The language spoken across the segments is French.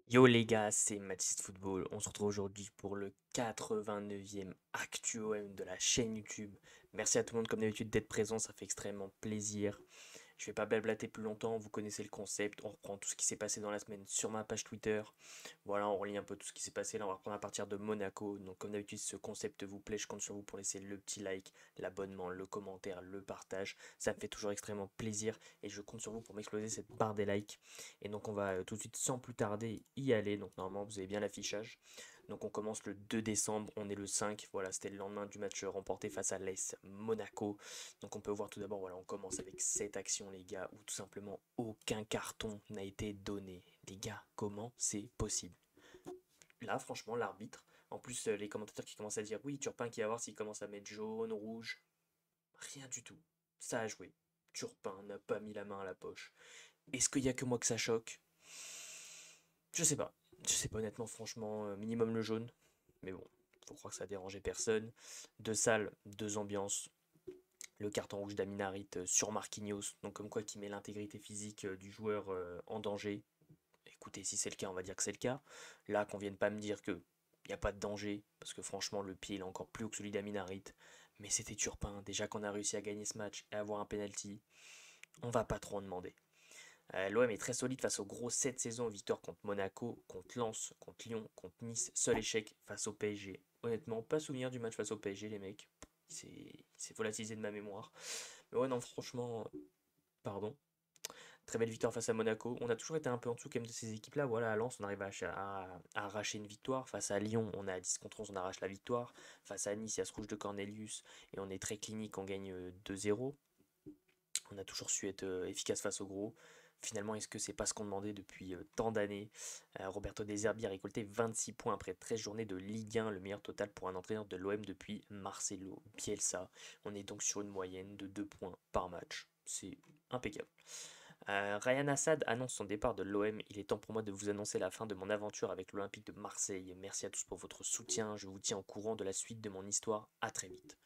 Yo les gars, c'est Mathis Football. On se retrouve aujourd'hui pour le 89e Actu OM de la chaîne YouTube. Merci à tout le monde comme d'habitude d'être présent, ça fait extrêmement plaisir. Je vais pas blablater plus longtemps, vous connaissez le concept. On reprend tout ce qui s'est passé dans la semaine sur ma page Twitter. Voilà, on relie un peu tout ce qui s'est passé. Là, on va reprendre à partir de Monaco. Donc, comme d'habitude, si ce concept vous plaît, je compte sur vous pour laisser le petit like, l'abonnement, le commentaire, le partage. Ça me fait toujours extrêmement plaisir et je compte sur vous pour m'exploser cette barre des likes. Et donc, on va tout de suite, sans plus tarder, y aller. Donc, normalement, vous avez bien l'affichage. Donc, on commence le 2 décembre. On est le 5. Voilà, c'était le lendemain du match remporté face à l'AS Monaco. Donc on peut voir tout d'abord, voilà, on commence avec cette action, les gars, où tout simplement aucun carton n'a été donné. Les gars, comment c'est possible? Là, franchement, l'arbitre, en plus, les commentateurs qui commencent à dire oui, Turpin qui va voir s'il commence à mettre jaune, rouge, rien du tout. Ça a joué. Turpin n'a pas mis la main à la poche. Est-ce qu'il y a que moi que ça choque? Je sais pas. Je sais pas honnêtement, franchement, minimum le jaune. Mais bon, faut croire que ça a dérangé personne. Deux salles, deux ambiances. Le carton rouge d'Aminarit sur Marquinhos, donc comme quoi qui met l'intégrité physique du joueur en danger. Écoutez, si c'est le cas, on va dire que c'est le cas. Là, qu'on vienne pas me dire que il n'y a pas de danger, parce que franchement, le pied il est encore plus haut que celui d'Aminarit. Mais c'était Turpin, déjà qu'on a réussi à gagner ce match et avoir un penalty, on va pas trop en demander. L'OM est très solide face aux gros 7 saisons, victoire contre Monaco, contre Lens, contre Lyon, contre Nice, seul échec face au PSG. Honnêtement, pas souvenir du match face au PSG, les mecs. C'est volatilisé de ma mémoire. Mais ouais, non, franchement, pardon. Très belle victoire face à Monaco. On a toujours été un peu en dessous quand même de ces équipes-là. Voilà, à Lens, on arrive à arracher une victoire. Face à Lyon, on est à 10 contre 11, on arrache la victoire. Face à Nice, il y a ce rouge de Cornelius et on est très clinique, on gagne 2-0. On a toujours su être efficace face au gros. Finalement, est-ce que c'est pas ce qu'on demandait depuis tant d'années? Roberto De Zerbi a récolté 26 points après 13 journées de Ligue 1, le meilleur total pour un entraîneur de l'OM depuis Marcelo Bielsa. On est donc sur une moyenne de 2 points par match. C'est impeccable. Ryan Assad annonce son départ de l'OM. Il est temps pour moi de vous annoncer la fin de mon aventure avec l'Olympique de Marseille. Merci à tous pour votre soutien. Je vous tiens au courant de la suite de mon histoire. À très vite.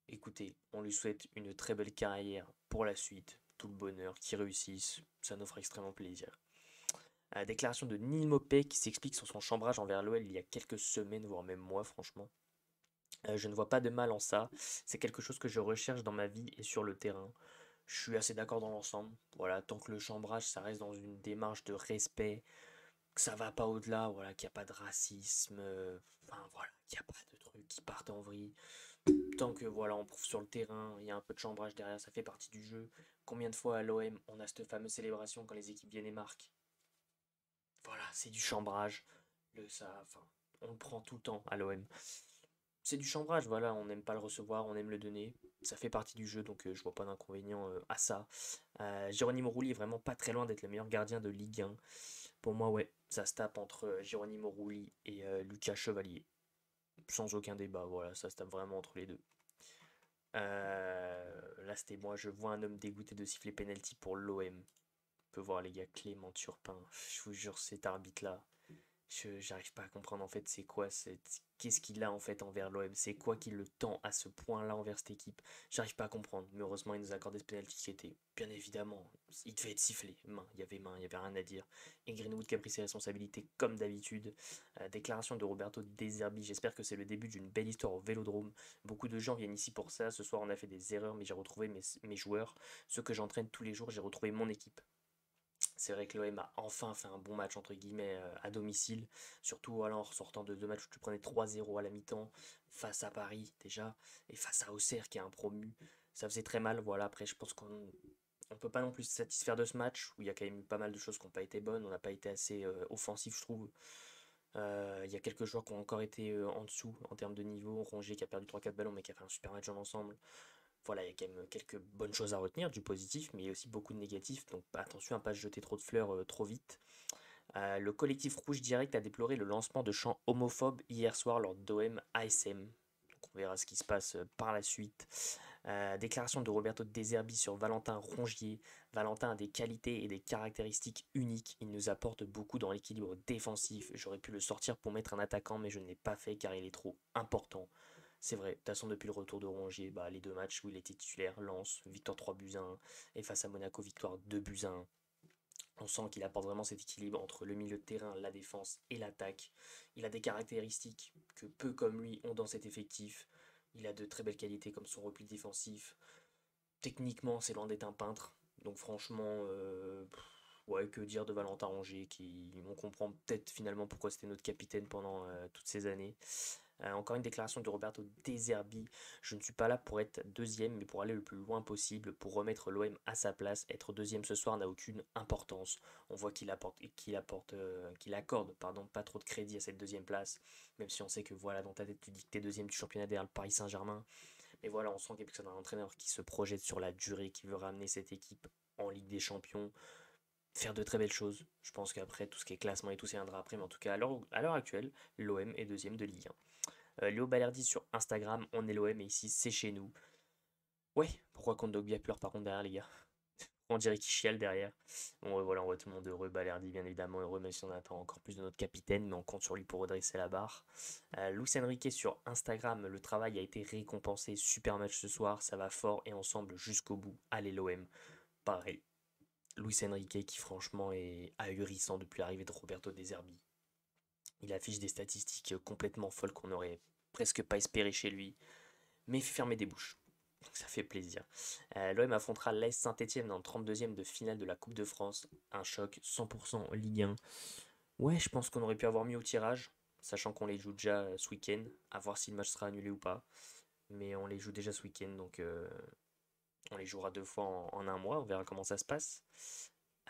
Écoutez, on lui souhaite une très belle carrière pour la suite. Tout le bonheur, qu'il réussisse. Ça nous fera extrêmement plaisir. Déclaration de Neil Maupay qui s'explique sur son chambrage envers l'OL il y a quelques semaines, voire même mois, franchement. Je ne vois pas de mal en ça. C'est quelque chose que je recherche dans ma vie et sur le terrain. Je suis assez d'accord dans l'ensemble. Voilà, tant que le chambrage, ça reste dans une démarche de respect, que ça va pas au-delà, voilà, qu'il n'y a pas de racisme, enfin voilà, qu'il n'y a pas de trucs qui partent en vrille. Tant que voilà, on prouve sur le terrain, il y a un peu de chambrage derrière, ça fait partie du jeu. Combien de fois à l'OM, on a cette fameuse célébration quand les équipes viennent et marquent? Voilà, c'est du chambrage. Enfin, on le prend tout le temps à l'OM. C'est du chambrage, voilà, on n'aime pas le recevoir, on aime le donner. Ça fait partie du jeu, donc je vois pas d'inconvénient à ça. Geronimo Rulli est vraiment pas très loin d'être le meilleur gardien de Ligue 1. Pour moi, ouais, ça se tape entre Geronimo Rulli et Lucas Chevalier. Sans aucun débat, voilà, ça se tape vraiment entre les deux. Là, c'était moi, je vois un homme dégoûté de siffler penalty pour l'OM. On peut voir les gars, Clément Turpin. Je vous jure, cet arbitre-là, j'arrive pas à comprendre en fait c'est quoi qu'est-ce qu'il a en fait envers l'OM, c'est quoi qui le tend à ce point-là envers cette équipe. J'arrive pas à comprendre, mais heureusement il nous a accordé ce penalty qui était bien évidemment, il devait être sifflé, main, il y avait rien à dire. Et Greenwood qui a pris ses responsabilités comme d'habitude. Déclaration de Roberto De Zerbi, j'espère que c'est le début d'une belle histoire au Vélodrome. Beaucoup de gens viennent ici pour ça, ce soir on a fait des erreurs mais j'ai retrouvé mes joueurs, ceux que j'entraîne tous les jours, j'ai retrouvé mon équipe. C'est vrai que l'OM a enfin fait un bon match entre guillemets à domicile, surtout voilà, en ressortant de deux matchs où tu prenais 3-0 à la mi-temps face à Paris déjà et face à Auxerre qui est un promu. Ça faisait très mal, voilà. Après, je pense qu'on on peut pas non plus se satisfaire de ce match où il y a quand même eu pas mal de choses qui n'ont pas été bonnes. On n'a pas été assez offensif, je trouve. Il y a quelques joueurs qui ont encore été en dessous en termes de niveau. Rongier qui a perdu 3-4 ballons mais qui a fait un super match dans l'ensemble. Voilà, il y a quand même quelques bonnes choses à retenir, du positif, mais il y a aussi beaucoup de négatifs. Donc attention à ne pas se jeter trop de fleurs trop vite. Le collectif Rouge Direct a déploré le lancement de chants homophobes hier soir lors d'OM ASM. Donc on verra ce qui se passe par la suite. Déclaration de Roberto De Zerbi sur Valentin Rongier. Valentin a des qualités et des caractéristiques uniques. Il nous apporte beaucoup dans l'équilibre défensif. J'aurais pu le sortir pour mettre un attaquant, mais je ne l'ai pas fait car il est trop important. C'est vrai, de toute façon, depuis le retour de Rongier, bah, les deux matchs où il était titulaire, Lens, victoire 3 buts à 1, et face à Monaco, victoire 2 buts à 1. On sent qu'il apporte vraiment cet équilibre entre le milieu de terrain, la défense et l'attaque. Il a des caractéristiques que peu comme lui ont dans cet effectif. Il a de très belles qualités comme son repli défensif. Techniquement, c'est loin d'être un peintre. Donc franchement, ouais, que dire de Valentin Rongier, qui on comprend peut-être finalement pourquoi c'était notre capitaine pendant toutes ces années. Encore une déclaration de Roberto De Zerbi. Je ne suis pas là pour être deuxième, mais pour aller le plus loin possible, pour remettre l'OM à sa place. Être deuxième ce soir n'a aucune importance. On voit qu'il accorde, pardon, pas trop de crédit à cette deuxième place, même si on sait que voilà, dans ta tête, tu dis que t'es deuxième du championnat derrière le Paris Saint-Germain. Mais voilà, on sent qu'il y a besoin d'un entraîneur qui se projette sur la durée, qui veut ramener cette équipe en Ligue des Champions, faire de très belles choses. Je pense qu'après, tout ce qui est classement et tout, ça viendra après. Mais en tout cas, à l'heure actuelle, l'OM est deuxième de Ligue 1. Léo Balerdi sur Instagram, on est l'OM et ici, c'est chez nous. Ouais, pourquoi Kondogbia pleure par contre derrière, les gars? On dirait qu'il chiale derrière. Bon, voilà, on voit tout le monde heureux. Balerdi, bien évidemment, heureux, même si on attend encore plus de notre capitaine, mais on compte sur lui pour redresser la barre. Luis Enrique sur Instagram, le travail a été récompensé. Super match ce soir, ça va fort et ensemble jusqu'au bout. Allez, l'OM. Pareil. Luis Enrique qui, franchement, est ahurissant depuis l'arrivée de Roberto De Zerbi. Il affiche des statistiques complètement folles qu'on n'aurait presque pas espéré chez lui, mais il fait fermer des bouches. Donc ça fait plaisir. L'OM affrontera l'AS Saint-Etienne en 32e de finale de la Coupe de France. Un choc 100% Ligue 1. Ouais, je pense qu'on aurait pu avoir mieux au tirage, sachant qu'on les joue déjà ce week-end. À voir si le match sera annulé ou pas. Mais on les joue déjà ce week-end, donc on les jouera deux fois en un mois. On verra comment ça se passe.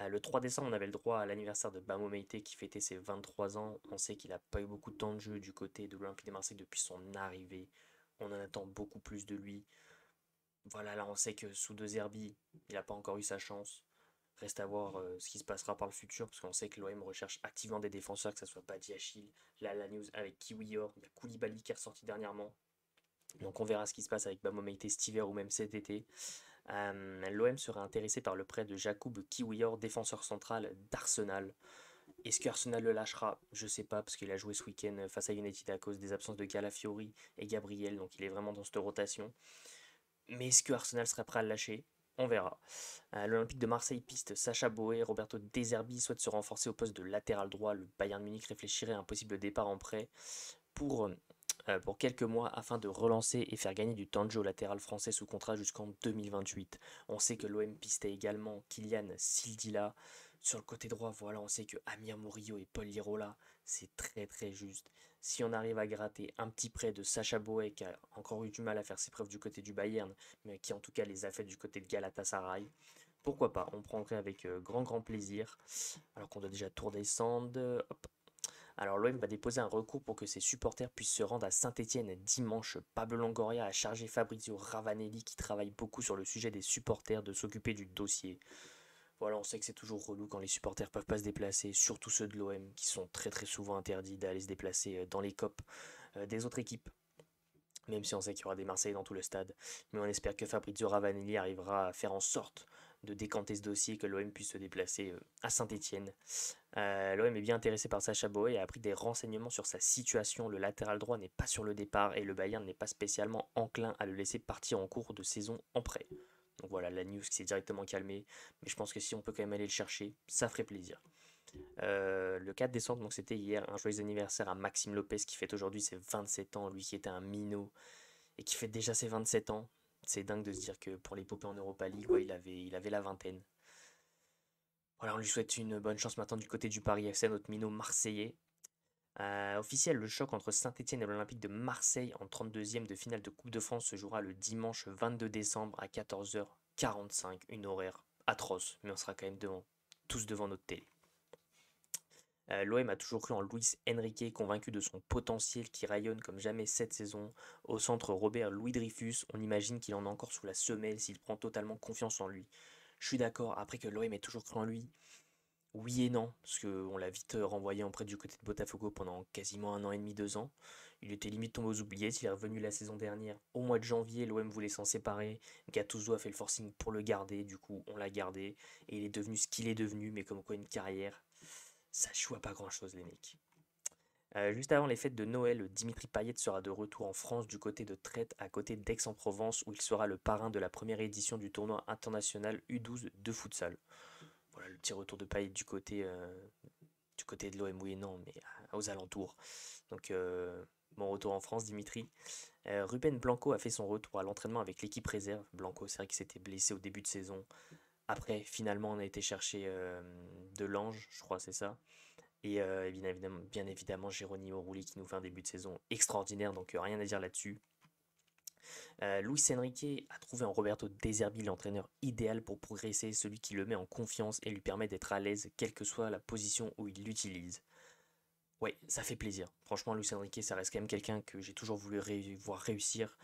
Le 3 décembre, on avait le droit à l'anniversaire de Bamo Meïté qui fêtait ses 23 ans. On sait qu'il n'a pas eu beaucoup de temps de jeu du côté de l'Olympique de Marseille depuis son arrivée. On en attend beaucoup plus de lui. Voilà, là on sait que sous De Zerbi, il n'a pas encore eu sa chance. Reste à voir ce qui se passera par le futur, parce qu'on sait que l'OM recherche activement des défenseurs, que ce soit Badiachil. Là, la news avec Kiwior, il y a Koulibaly qui est ressorti dernièrement. Donc on verra ce qui se passe avec Bamo Meïté cet hiver ou même cet été. L'OM serait intéressé par le prêt de Jakub Kiwior, défenseur central d'Arsenal. Est-ce que Arsenal le lâchera? Je sais pas, parce qu'il a joué ce week-end face à United à cause des absences de Calafiori et Gabriel, donc il est vraiment dans cette rotation. Mais est-ce que Arsenal serait prêt à le lâcher? On verra. L'Olympique de Marseille piste Sacha Boé, Roberto De Zerbi souhaite se renforcer au poste de latéral droit. Le Bayern Munich réfléchirait à un possible départ en prêt pour, pour quelques mois afin de relancer et faire gagner du temps de jeu au latéral français sous contrat jusqu'en 2028. On sait que l'OM pistait également Kylian Sildila. Sur le côté droit, voilà, on sait que Amir Murillo et Paul Lirola, c'est très très juste. Si on arrive à gratter un petit prêt de Sacha Boey, qui a encore eu du mal à faire ses preuves du côté du Bayern, mais qui en tout cas les a fait du côté de Galatasaray, pourquoi pas, on prendrait avec grand grand plaisir. Alors qu'on doit déjà tout redescendre. Hop. Alors l'OM va déposer un recours pour que ses supporters puissent se rendre à Saint-Etienne dimanche. Pablo Longoria a chargé Fabrizio Ravanelli, qui travaille beaucoup sur le sujet des supporters, de s'occuper du dossier. Voilà, on sait que c'est toujours relou quand les supporters peuvent pas se déplacer, surtout ceux de l'OM qui sont très très souvent interdits d'aller se déplacer dans les COP des autres équipes. Même si on sait qu'il y aura des Marseillais dans tout le stade. Mais on espère que Fabrizio Ravanelli arrivera à faire en sorte de décanter ce dossier, que l'OM puisse se déplacer à Saint-Etienne. L'OM est bien intéressé par Sacha Boey et a pris des renseignements sur sa situation. Le latéral droit n'est pas sur le départ et le Bayern n'est pas spécialement enclin à le laisser partir en cours de saison en prêt. Donc voilà, la news qui s'est directement calmée. Mais je pense que si on peut quand même aller le chercher, ça ferait plaisir. Le 4 décembre, donc c'était hier, un joyeux anniversaire à Maxime Lopez qui fête aujourd'hui ses 27 ans, lui qui était un minot et qui fête déjà ses 27 ans. C'est dingue de se dire que pour l'épopée en Europa League, ouais, il avait la vingtaine. Voilà, on lui souhaite une bonne chance maintenant du côté du Paris FC, notre minot marseillais. Officiel, le choc entre Saint-Etienne et l'Olympique de Marseille en 32e de finale de Coupe de France se jouera le dimanche 22 décembre à 14h45, une horaire atroce, mais on sera quand même tous devant notre télé. L'OM a toujours cru en Luis Enrique, convaincu de son potentiel qui rayonne comme jamais cette saison. Au centre, Robert Louis Dreyfus, on imagine qu'il en a encore sous la semelle s'il prend totalement confiance en lui. Je suis d'accord, après que l'OM ait toujours cru en lui, oui et non, parce qu'on l'a vite renvoyé en prêt du côté de Botafogo pendant quasiment un an et demi, 2 ans. Il était limite tombé aux oubliettes, il est revenu la saison dernière. Au mois de janvier, l'OM voulait s'en séparer. Gattuso a fait le forcing pour le garder, du coup on l'a gardé. Et il est devenu ce qu'il est devenu, mais comme quoi une carrière, ça joue à pas grand chose les mecs. Juste avant les fêtes de Noël, Dimitri Payet sera de retour en France du côté de Trète, à côté d'Aix-en-Provence, où il sera le parrain de la première édition du tournoi international U12 de futsal. voilà, le petit retour de Payet du côté de l'OM, oui et non, mais aux alentours. Donc, bon retour en France, Dimitri. Ruben Blanco a fait son retour à l'entraînement avec l'équipe réserve. Blanco, c'est vrai qu'il s'était blessé au début de saison. Après, finalement, on a été chercher Delange, je crois, c'est ça. Et bien évidemment, Geronimo Rulli qui nous fait un début de saison extraordinaire, donc rien à dire là-dessus. Luis Enrique a trouvé en Roberto De Zerbi l'entraîneur idéal pour progresser, celui qui le met en confiance et lui permet d'être à l'aise, quelle que soit la position où il l'utilise. Ouais, ça fait plaisir. Franchement, Luis Enrique, ça reste quand même quelqu'un que j'ai toujours voulu voir réussir.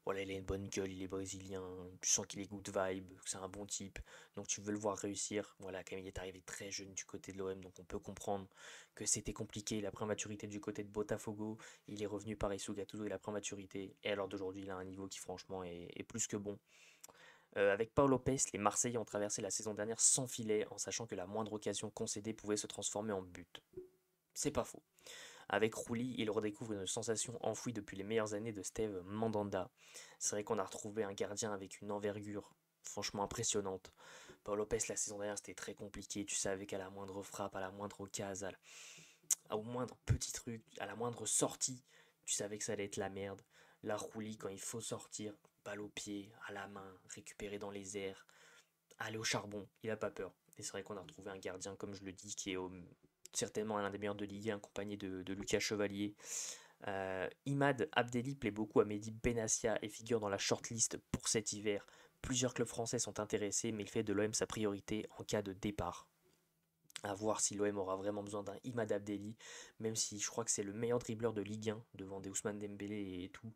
Voilà, il a une bonne gueule, il est brésilien, tu sens qu'il est good vibe, que c'est un bon type, donc tu veux le voir réussir. Voilà, quand même, il est arrivé très jeune du côté de l'OM, donc on peut comprendre que c'était compliqué. Il a pris en maturité du côté de Botafogo, il est revenu par sous Gattuso, il a pris en maturité, et alors d'aujourd'hui, il a un niveau qui franchement est plus que bon. Avec Paul Lopez, les Marseillais ont traversé la saison dernière sans filet, en sachant que la moindre occasion concédée pouvait se transformer en but. C'est pas faux. Avec Rouli, il redécouvre une sensation enfouie depuis les meilleures années de Steve Mandanda. C'est vrai qu'on a retrouvé un gardien avec une envergure franchement impressionnante. Paul Lopez, la saison dernière, c'était très compliqué. Tu savais qu'à la moindre frappe, à la moindre occasion, au moindre petit truc, à la moindre sortie, tu savais que ça allait être la merde. La Rouli, quand il faut sortir, balle au pied, à la main, récupérer dans les airs, aller au charbon, il a pas peur. Et c'est vrai qu'on a retrouvé un gardien, comme je le dis, qui est certainement l'un des meilleurs de Ligue 1, accompagné de Lucas Chevalier. Imad Abdelli plaît beaucoup à Mehdi Benassia et figure dans la shortlist pour cet hiver. Plusieurs clubs français sont intéressés, mais il fait de l'OM sa priorité en cas de départ. À voir si l'OM aura vraiment besoin d'un Imad Abdelli, même si je crois que c'est le meilleur dribbleur de Ligue 1 devant des Ousmane Dembélé et tout.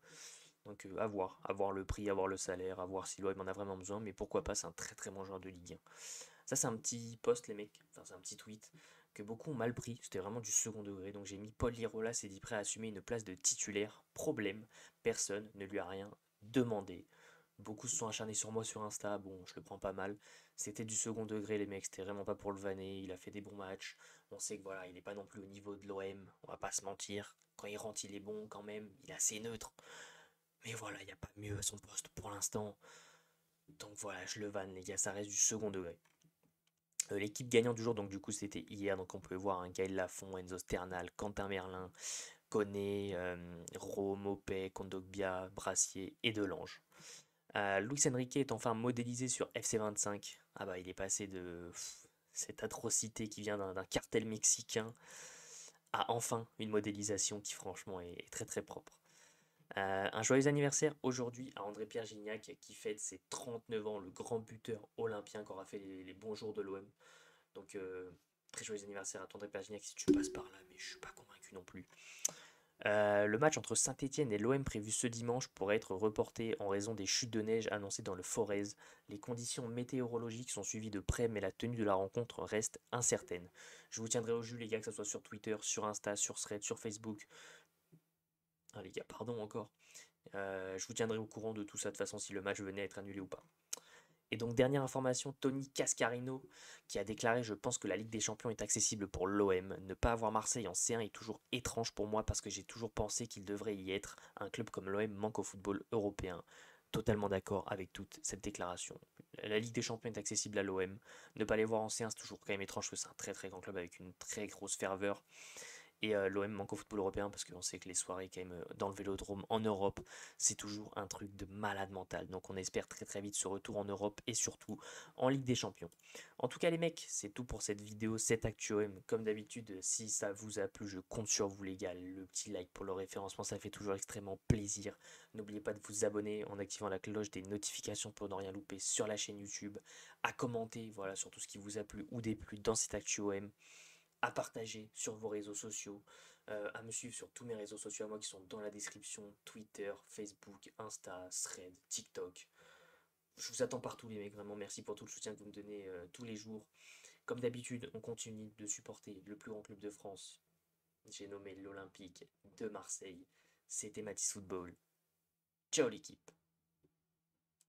Donc à voir le prix, à voir le salaire, à voir si l'OM en a vraiment besoin, mais pourquoi pas, c'est un très très bon joueur de Ligue 1. Ça, c'est un petit post, les mecs, enfin, c'est un petit tweet que beaucoup ont mal pris. C'était vraiment du second degré. Donc, j'ai mis Paul Lirola s'est dit prêt à assumer une place de titulaire. Problème, personne ne lui a rien demandé. Beaucoup se sont acharnés sur moi sur Insta. Bon, je le prends pas mal. C'était du second degré, les mecs. C'était vraiment pas pour le vanner. Il a fait des bons matchs. On sait que voilà, il est pas non plus au niveau de l'OM. On va pas se mentir. Quand il rentre, il est bon quand même. Il est assez neutre. Mais voilà, il n'y a pas mieux à son poste pour l'instant. Donc voilà, je le vanne, les gars. Ça reste du second degré. L'équipe gagnante du jour, donc du coup c'était hier, donc on peut voir un Gaël Lafont, Enzo Sternal, Quentin Merlin, Koné, Rome, Mopé, Kondogbia, Brassier et Delange. Luis Enrique est enfin modélisé sur FC25. Ah bah il est passé de cette atrocité qui vient d'un cartel mexicain à enfin une modélisation qui franchement est très très propre. Un joyeux anniversaire aujourd'hui à André-Pierre Gignac qui fête ses 39 ans, le grand buteur olympien qui aura fait les bons jours de l'OM. Donc très joyeux anniversaire à André-Pierre Gignac si tu passes par là, mais je suis pas convaincu non plus. Le match entre Saint-Etienne et l'OM prévu ce dimanche pourrait être reporté en raison des chutes de neige annoncées dans le Forez. Les conditions météorologiques sont suivies de près, mais la tenue de la rencontre reste incertaine. Je vous tiendrai au jus, les gars, que ce soit sur Twitter, sur Insta, sur Thread, sur Facebook. Ah, les gars, pardon encore. Je vous tiendrai au courant de tout ça de toute façon si le match venait à être annulé ou pas. Et donc dernière information, Tony Cascarino qui a déclaré je pense que la Ligue des Champions est accessible pour l'OM. Ne pas avoir Marseille en C1 est toujours étrange pour moi parce que j'ai toujours pensé qu'il devrait y être. Un club comme l'OM manque au football européen. Totalement d'accord avec toute cette déclaration. La Ligue des Champions est accessible à l'OM. Ne pas les voir en C1 c'est toujours quand même étrange parce que c'est un très très grand club avec une très grosse ferveur. Et l'OM manque au football européen parce qu'on sait que les soirées quand même dans le Vélodrome en Europe, c'est toujours un truc de malade mental. Donc on espère très très vite ce retour en Europe et surtout en Ligue des Champions. En tout cas les mecs, c'est tout pour cette vidéo, cette Actu OM. Comme d'habitude, si ça vous a plu, je compte sur vous les gars. Le petit like pour le référencement, ça fait toujours extrêmement plaisir. N'oubliez pas de vous abonner en activant la cloche des notifications pour ne rien louper sur la chaîne YouTube. À commenter, voilà, sur tout ce qui vous a plu ou déplu dans cette Actu OM, à partager sur vos réseaux sociaux, à me suivre sur tous mes réseaux sociaux à moi qui sont dans la description, Twitter, Facebook, Insta, Thread, TikTok. Je vous attends partout les mecs, vraiment merci pour tout le soutien que vous me donnez tous les jours. Comme d'habitude, on continue de supporter le plus grand club de France. J'ai nommé l'Olympique de Marseille. C'était Matisse Football. Ciao l'équipe.